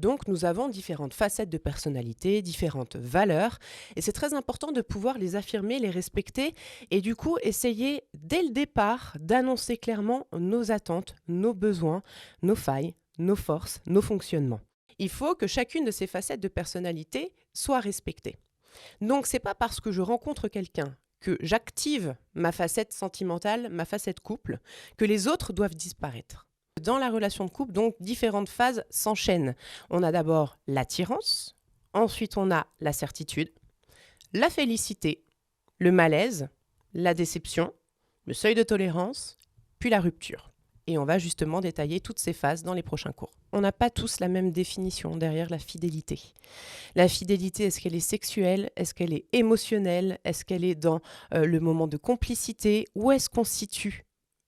Donc, nous avons différentes facettes de personnalité, différentes valeurs, et c'est très important de pouvoir les affirmer, les respecter, et du coup, essayer dès le départ d'annoncer clairement nos attentes, nos besoins, nos failles, nos forces, nos fonctionnements. Il faut que chacune de ces facettes de personnalité soit respectée. Donc, c'est pas parce que je rencontre quelqu'un que j'active ma facette sentimentale, ma facette couple, que les autres doivent disparaître. Dans la relation de couple, donc, différentes phases s'enchaînent. On a d'abord l'attirance, ensuite on a la certitude, la félicité, le malaise, la déception, le seuil de tolérance, puis la rupture. Et on va justement détailler toutes ces phases dans les prochains cours. On n'a pas tous la même définition derrière la fidélité. La fidélité, est-ce qu'elle est sexuelle? Est-ce qu'elle est émotionnelle? Est-ce qu'elle est dans le moment de complicité? Où est-ce qu'on situe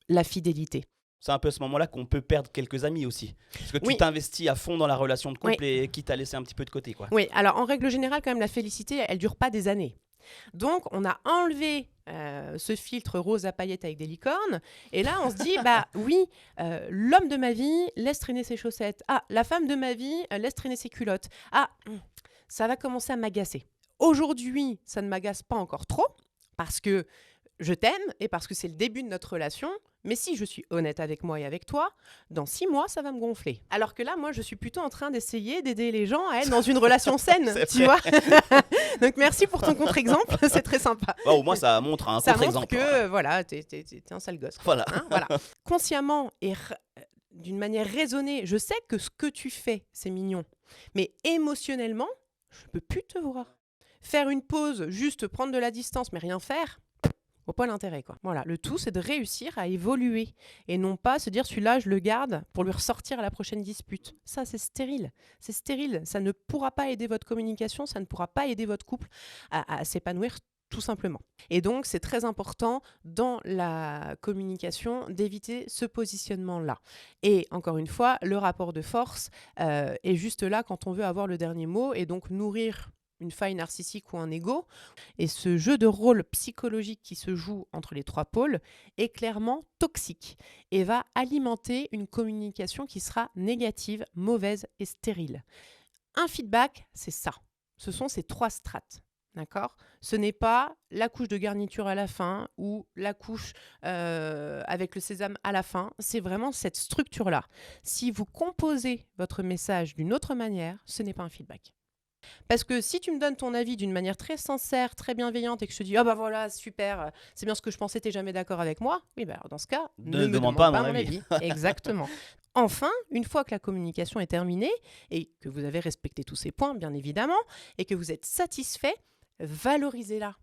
la fidélité? C'est un peu à ce moment-là qu'on peut perdre quelques amis aussi. Parce que tu Oui. t'investis à fond dans la relation de couple Oui. et quitte à laisser un petit peu de côté, quoi. Oui, alors en règle générale, quand même, la félicité, elle ne dure pas des années. Donc, on a enlevé ce filtre rose à paillettes avec des licornes. Et là, on se dit, bah oui, l'homme de ma vie laisse traîner ses chaussettes. Ah, la femme de ma vie laisse traîner ses culottes. Ah, ça va commencer à m'agacer. Aujourd'hui, ça ne m'agace pas encore trop parce que je t'aime et parce que c'est le début de notre relation. Mais si je suis honnête avec moi et avec toi, dans 6 mois, ça va me gonfler. Alors que là, moi, je suis plutôt en train d'essayer d'aider les gens à être dans une relation saine, tu vois. Donc, merci pour ton contre-exemple, c'est très sympa. Au moins, ça montre un Ça contre-exemple. montre que, voilà, t'es un sale gosse. Voilà. Hein, voilà. Consciemment et d'une manière raisonnée, je sais que ce que tu fais, c'est mignon. Mais émotionnellement, je peux plus te voir. Faire une pause, juste prendre de la distance, mais rien faire, vaut pas l'intérêt, quoi. Voilà, le tout, c'est de réussir à évoluer et non pas se dire celui-là, je le garde pour lui ressortir à la prochaine dispute. Ça, c'est stérile. C'est stérile. Ça ne pourra pas aider votre communication, ça ne pourra pas aider votre couple à s'épanouir tout simplement. Et donc, c'est très important dans la communication d'éviter ce positionnement-là. Et encore une fois, le rapport de force est juste là quand on veut avoir le dernier mot et donc nourrir une faille narcissique ou un ego. Et ce jeu de rôle psychologique qui se joue entre les 3 pôles est clairement toxique et va alimenter une communication qui sera négative, mauvaise et stérile. Un feedback, c'est ça. Ce sont ces 3 strates. D'accord ? Ce n'est pas la couche de garniture à la fin ou la couche avec le sésame à la fin. C'est vraiment cette structure-là. Si vous composez votre message d'une autre manière, ce n'est pas un feedback. Parce que si tu me donnes ton avis d'une manière très sincère, très bienveillante et que je te dis « Ah bah voilà, super, c'est bien ce que je pensais, t'es jamais d'accord avec moi », oui, bah alors dans ce cas, ne me demande pas mon avis. Exactement. Enfin, une fois que la communication est terminée et que vous avez respecté tous ces points, bien évidemment, et que vous êtes satisfait, valorisez-la.